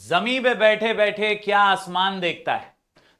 जमी पे बैठे बैठे क्या आसमान देखता है।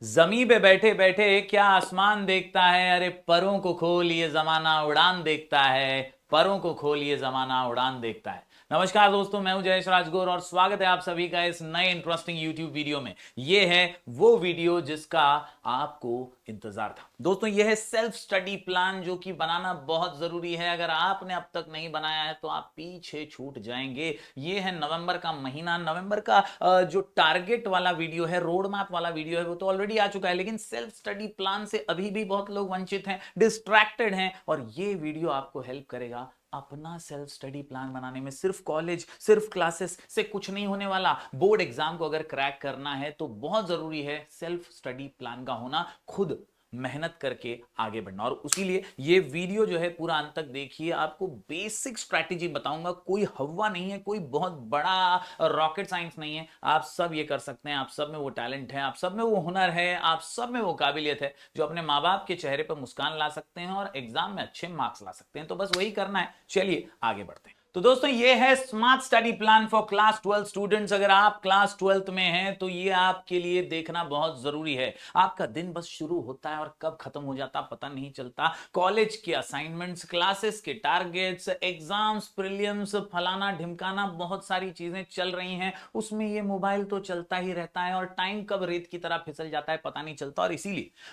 जमी पे बैठे बैठे क्या आसमान देखता है। अरे परों को खोल ये जमाना उड़ान देखता है। परों को खोल ये जमाना उड़ान देखता है। नमस्कार दोस्तों, मैं हूं जयेश राजगौर और स्वागत है आप सभी का इस नए इंटरेस्टिंग यूट्यूब वीडियो में। ये है वो वीडियो जिसका आपको इंतजार था। दोस्तों ये है सेल्फ स्टडी प्लान, जो कि बनाना बहुत जरूरी है। अगर आपने अब तक नहीं बनाया है तो आप पीछे छूट जाएंगे। ये है नवंबर का महीना। नवंबर का जो टारगेट वाला वीडियो है, रोड मैप वाला वीडियो है, वो तो ऑलरेडी आ चुका है, लेकिन सेल्फ स्टडी प्लान से अभी भी बहुत लोग वंचित हैं, डिस्ट्रैक्टेड हैं। और ये वीडियो आपको हेल्प करेगा अपना सेल्फ स्टडी प्लान बनाने में। सिर्फ कॉलेज, सिर्फ क्लासेस से कुछ नहीं होने वाला। बोर्ड एग्जाम को अगर क्रैक करना है तो बहुत जरूरी है सेल्फ स्टडी प्लान का होना, खुद मेहनत करके आगे बढ़ना। और उसीलिए ये वीडियो जो है पूरा अंत तक देखिए। आपको बेसिक स्ट्रैटेजी बताऊंगा। कोई हवा नहीं है, कोई बहुत बड़ा रॉकेट साइंस नहीं है। आप सब ये कर सकते हैं। आप सब में वो टैलेंट है, आप सब में वो हुनर है, आप सब में वो काबिलियत है जो अपने माँ बाप के चेहरे पर मुस्कान ला सकते हैं और एग्जाम में अच्छे मार्क्स ला सकते हैं। तो बस वही करना है। चलिए आगे बढ़ते हैं। तो दोस्तों ये है smart study plan for class 12 students. अगर आप क्लास 12th में हैं तो ये आपके लिए देखना बहुत जरूरी है। आपका दिन बस शुरू होता है और कब खत्म हो जाता पता नहीं चलता। कॉलेज के असाइनमेंट्स, क्लासेस के टारगेट्स, एग्जाम्स, प्रीलिम्स, फलाना ढिमकाना, बहुत सारी चीजें चल रही हैं। उसमें ये मोबाइल तो चलता ही रहता है और टाइम कब रेत की तरह फिसल जाता है पता नहीं चलता।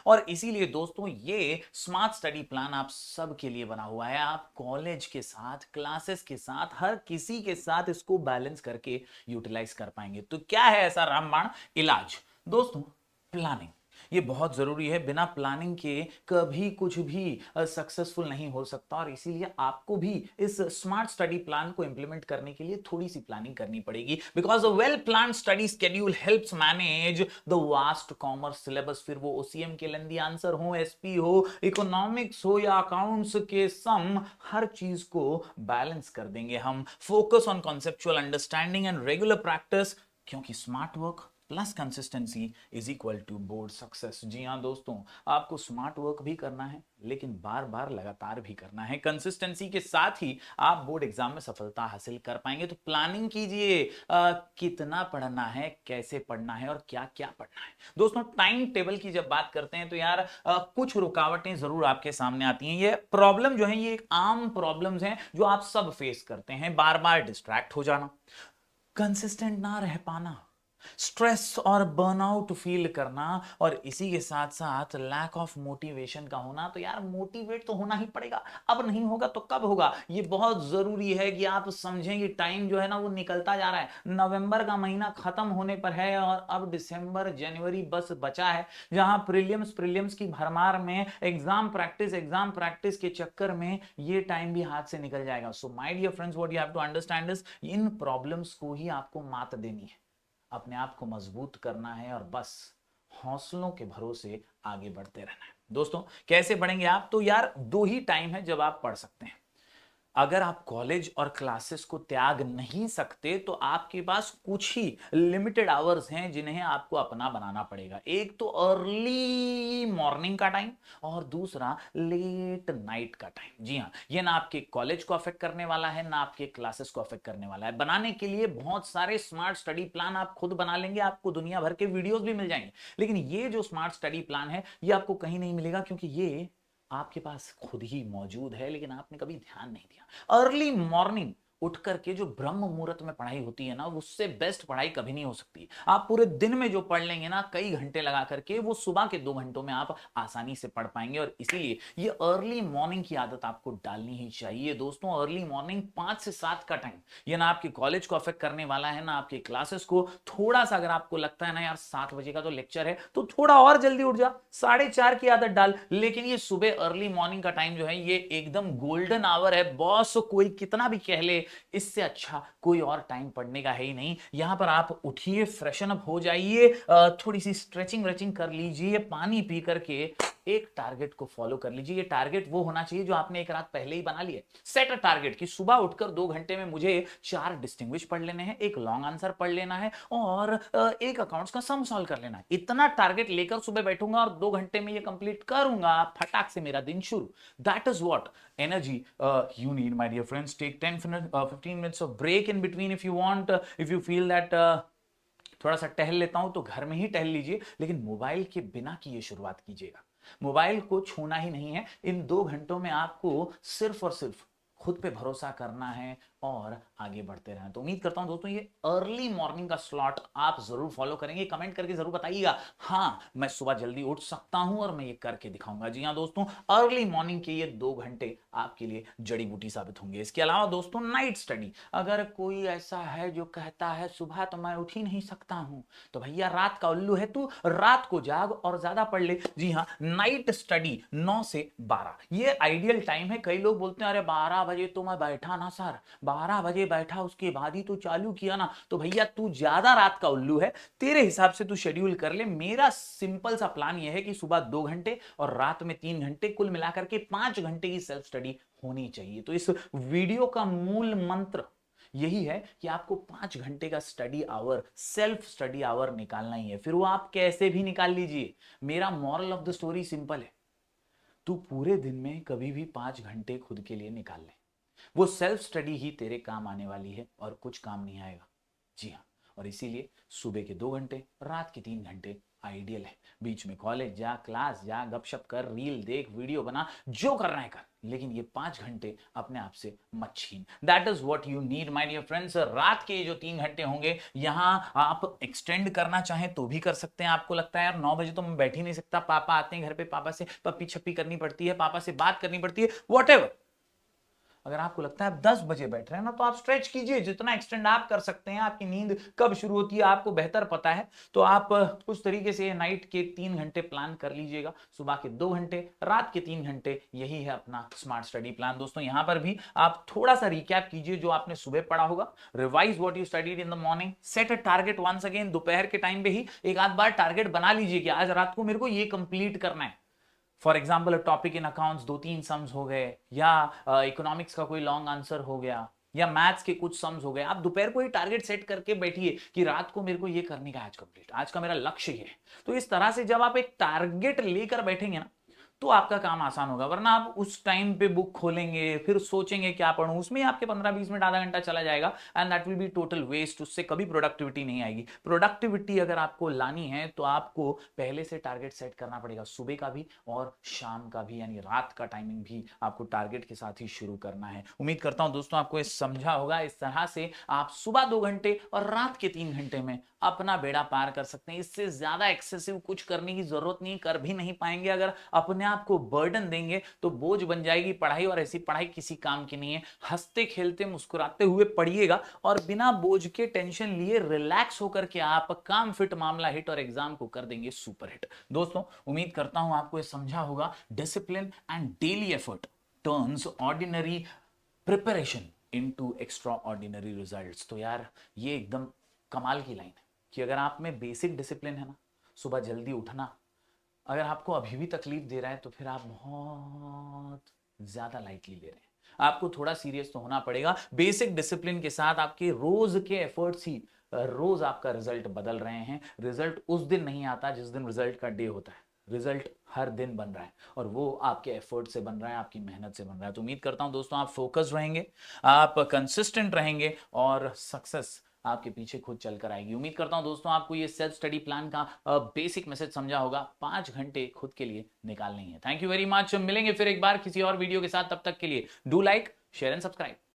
और इसीलिए दोस्तों ये स्मार्ट स्टडी प्लान आप सबके लिए बना हुआ है। आप कॉलेज के साथ, क्लासेस के साथ, हर किसी के साथ इसको बैलेंस करके यूटिलाइज कर पाएंगे। तो क्या है ऐसा रामबाण इलाज? दोस्तों प्लानिंग ये बहुत जरूरी है। बिना प्लानिंग के कभी कुछ भी सक्सेसफुल नहीं हो सकता। और इसीलिए आपको भी इस स्मार्ट स्टडी प्लान को इंप्लीमेंट करने के लिए थोड़ी सी प्लानिंग करनी पड़ेगी। Because a well plan study schedule helps manage the vast commerce syllabus. फिर वो ओसीएम के लेंदी आंसर हो, एसपी हो, इकोनॉमिक्स हो या अकाउंट्स के सम, हर चीज को बैलेंस कर देंगे हम। Focus on conceptual understanding and regular practice, क्योंकि smart work plus consistency is equal to board success. जी हाँ दोस्तों, आपको स्मार्ट वर्क भी करना है, लेकिन बार बार लगातार भी करना है। कंसिस्टेंसी के साथ ही आप बोर्ड एग्जाम में सफलता हासिल कर पाएंगे। तो प्लानिंग कीजिए, कितना पढ़ना है, कैसे पढ़ना है और क्या क्या पढ़ना है। दोस्तों टाइम टेबल की जब बात करते हैं तो यार कुछ रुकावटें जरूर आपके सामने आती हैं। ये प्रॉब्लम जो है ये एक आम प्रॉब्लम्स हैं जो आप सब फेस करते हैं। बार बार डिस्ट्रैक्ट हो जाना, कंसिस्टेंट ना रह पाना, स्ट्रेस और बर्नआउट फील करना, और इसी के साथ साथ लैक ऑफ मोटिवेशन का होना। तो यार मोटिवेट तो होना ही पड़ेगा। अब नहीं होगा तो कब होगा? ये बहुत जरूरी है कि आप समझें कि टाइम जो है ना वो निकलता जा रहा है। नवंबर का महीना खत्म होने पर है और अब दिसंबर जनवरी बस बचा है, जहां प्रीलिम्स की भरमार में एग्जाम प्रैक्टिस के चक्कर में ये टाइम भी हाथ से निकल जाएगा। So my dear friends, what you have to understand is इन प्रॉब्लम्स को ही आपको मात देनी है, अपने आप को मजबूत करना है और बस हौसलों के भरोसे आगे बढ़ते रहना है। दोस्तों कैसे बढ़ेंगे आप? तो यार दो ही टाइम है जब आप पढ़ सकते हैं। अगर आप कॉलेज और क्लासेस को त्याग नहीं सकते तो आपके पास कुछ ही लिमिटेड आवर्स हैं जिन्हें आपको अपना बनाना पड़ेगा। एक तो अर्ली मॉर्निंग का टाइम और दूसरा लेट नाइट का टाइम। जी हाँ, ये ना आपके कॉलेज को अफेक्ट करने वाला है ना आपके क्लासेस को अफेक्ट करने वाला है। बनाने के लिए बहुत सारे स्मार्ट स्टडी प्लान आप खुद बना लेंगे, आपको दुनिया भर के वीडियोस भी मिल जाएंगे, लेकिन ये जो स्मार्ट स्टडी प्लान है ये आपको कहीं नहीं मिलेगा, क्योंकि ये आपके पास खुद ही मौजूद है, लेकिन आपने कभी ध्यान नहीं दिया। अर्ली मॉर्निंग उठ करके जो ब्रह्म मुहूर्त में पढ़ाई होती है ना, उससे बेस्ट पढ़ाई कभी नहीं हो सकती। आप पूरे दिन में जो पढ़ लेंगे ना कई घंटे लगा करके, वो सुबह के 2 घंटों में आप आसानी से पढ़ पाएंगे। और इसीलिए ये अर्ली मॉर्निंग की आदत आपको डालनी ही चाहिए। दोस्तों अर्ली मॉर्निंग 5 से 7 का टाइम, ये ना आपके कॉलेज को अफेक्ट करने वाला है ना आपके क्लासेस को। थोड़ा सा अगर आपको लगता है ना यार 7 बजे का तो लेक्चर है, तो थोड़ा और जल्दी उठ जा, 4:30 की आदत डाल। लेकिन ये सुबह अर्ली मॉर्निंग का टाइम जो है ये एकदम गोल्डन आवर है बॉस। कोई कितना भी कह ले, इससे अच्छा कोई और टाइम पढ़ने का है ही नहीं। यहां पर आप उठिए, फ्रेशन अप हो जाइए, थोड़ी सी स्ट्रेचिंग वेचिंग कर लीजिए, पानी पी करके एक टारगेट को फॉलो कर लीजिए। ये टारगेट वो होना चाहिए जो आपने एक रात पहले ही बना लिया। सेट अ टारगेट कि सुबह उठकर 2 घंटे में मुझे 4 डिस्टिंग्विश पढ़ लेने हैं, एक लॉन्ग आंसर पढ़ लेना है और एक अकाउंट्स का सम सॉल्व कर लेना है। इतना टारगेट लेकर सुबह बैठूंगा और 2 घंटे में ये कंप्लीट करूंगा, फटाक से मेरा दिन शुरू। That is what energy you need, my dear friends. Take 10 15 minutes of break in between if you want, if you feel that थोड़ा सा टहल लेता हूं, तो घर में ही टहल लीजिए, लेकिन मोबाइल के बिना की ये शुरुआत कीजिएगा। मोबाइल को छूना ही नहीं है। इन 2 घंटों में आपको सिर्फ और सिर्फ खुद पे भरोसा करना है और आगे बढ़ते रहना। तो उम्मीद करता हूं दोस्तों ये अर्ली मॉर्निंग का स्लॉट आप जरूर फॉलो करेंगे। कमेंट करके जरूर बताइएगा, हाँ मैं सुबह जल्दी उठ सकता हूं और मैं ये करके दिखाऊंगा। जी हाँ दोस्तों, अर्ली मॉर्निंग के ये 2 घंटे आपके लिए जड़ी बूटी साबित होंगे। इसके अलावा दोस्तों नाइट स्टडी, अगर कोई ऐसा है जो कहता है सुबह तो मैं उठ ही नहीं सकता हूं, तो भैया रात का उल्लू है तू, रात को जाग और ज्यादा पढ़ ले। जी हाँ, नाइट स्टडी 9 से 12 ये आइडियल टाइम है। कई लोग बोलते हैं अरे 12 बजे तो मैं बैठा ना सर, 12 बजे बैठा उसके बाद ही तो चालू किया ना। तो भैया तू ज्यादा रात का उल्लू है, तेरे हिसाब से तू शेड्यूल कर ले। मेरा सिंपल सा प्लान यह है कि सुबह 2 घंटे और रात में 3 घंटे, कुल मिलाकर के 5 घंटे की सेल्फ स्टडी होनी चाहिए। तो इस वीडियो का मूल मंत्र यही है कि आपको 5 घंटे का study hour, self study hour निकालना ही है। फिर वो आप कैसे भी निकाल लीजिए। मेरा moral of the story simple है, तू पूरे दिन में कभी भी 5 घंटे खुद के लिए निकाल ले। वो सेल्फ स्टडी ही तेरे काम आने वाली है और कुछ काम नहीं आएगा। जी हाँ, और इसीलिए सुबह के 2 घंटे, रात के 3 घंटे आइडियल है। बीच में कॉलेज जा, क्लास जा, गपशप कर, रील देख, वीडियो बना, जो करना है कर, लेकिन ये 5 घंटे अपने आप से मत छीन। That is what you need my dear friends. रात के जो 3 घंटे होंगे, यहां आप एक्सटेंड करना चाहें तो भी कर सकते हैं। आपको लगता है यार 9 बजे तो मैं बैठ ही नहीं सकता, पापा आते हैं घर पे, पापा से पप्पी छप्पी करनी पड़ती है, पापा से बात करनी पड़ती है, व्हाटएवर। अगर आपको लगता है आप 10 बजे बैठ रहे हैं ना, तो आप स्ट्रेच कीजिए, जितना एक्सटेंड आप कर सकते हैं। आपकी नींद कब शुरू होती है आपको बेहतर पता है, तो आप उस तरीके से नाइट के 3 घंटे प्लान कर लीजिएगा। सुबह के 2 घंटे, रात के 3 घंटे, यही है अपना स्मार्ट स्टडी प्लान। दोस्तों यहां पर भी आप थोड़ा सा रिकैप कीजिए जो आपने सुबह पढ़ा होगा। Revise what you studied in the morning, set a target once again. दोपहर के टाइम पे ही एक आध बार टारगेट बना लीजिए कि आज रात को मेरे को ये कंप्लीट करना है। For example topic in accounts 2-3 sums हो गए, या इकोनॉमिक्स का कोई लॉन्ग आंसर हो गया, या मैथ्स के कुछ सम्स हो गए। आप दोपहर को ही टारगेट सेट करके बैठिए कि रात को मेरे को ये करने का आज कंप्लीट, आज का मेरा लक्ष्य ये है। तो इस तरह से जब आप एक टारगेट लेकर बैठेंगे ना, तो आपका काम आसान होगा। वरना आप उस टाइम पे बुक खोलेंगे, फिर सोचेंगे क्या पढ़ूं, उसमें आपके 15-20 मिनट, आधा घंटा चला जाएगा, and that will be total waste. उससे कभी प्रोडक्टिविटी नहीं आएगी। प्रोडक्टिविटी अगर आपको लानी है तो आपको पहले से टारगेट सेट करना पड़ेगा, सुबह का भी और शाम का भी, यानी रात का टाइमिंग भी आपको टारगेट के साथ ही शुरू करना है। उम्मीद करता हूं दोस्तों आपको ये समझा होगा। इस तरह से आप सुबह 2 घंटे और रात के 3 घंटे में अपना बेड़ा पार कर सकते हैं। इससे ज्यादा एक्सेसिव कुछ करने की जरूरत नहीं, कर भी नहीं पाएंगे। अगर अपने आप को बर्डन देंगे तो बोझ बन जाएगी पढ़ाई, और ऐसी पढ़ाई किसी काम की नहीं है। हंसते खेलते मुस्कुराते हुए पढ़िएगा और बिना बोझ के, टेंशन लिए, रिलैक्स होकर के आप काम फिट, मामला हिट और एग्जाम को कर देंगे सुपर हिट। दोस्तों उम्मीद करता हूं आपको ये समझा होगा। Discipline and daily effort turns ordinary preparation into extra ordinary results. तो यार ये एकदम कमाल की लाइन है कि अगर आप में बेसिक डिसिप्लिन है ना, सुबह जल्दी उठना, अगर आपको अभी भी तकलीफ दे रहा है तो फिर आप बहुत ज्यादा लाइटली ले रहे हैं। आपको थोड़ा सीरियस तो होना पड़ेगा। बेसिक डिसिप्लिन के साथ आपके रोज के एफर्ट्स ही रोज आपका रिजल्ट बदल रहे हैं। रिजल्ट उस दिन नहीं आता जिस दिन रिजल्ट का डे होता है, रिजल्ट हर दिन बन रहा है, और वो आपके एफर्ट से बन रहा है, आपकी मेहनत से बन रहा है। तो उम्मीद करता हूं दोस्तों आप फोकस्ड रहेंगे, आप कंसिस्टेंट रहेंगे, और सक्सेस आपके पीछे खुद चलकर आएगी। उम्मीद करता हूं दोस्तों आपको ये सेल्फ स्टडी प्लान का बेसिक मैसेज समझा होगा। 5 घंटे खुद के लिए निकालने ही है। Thank you very much. मिलेंगे फिर एक बार किसी और वीडियो के साथ, तब तक के लिए do like, share and subscribe.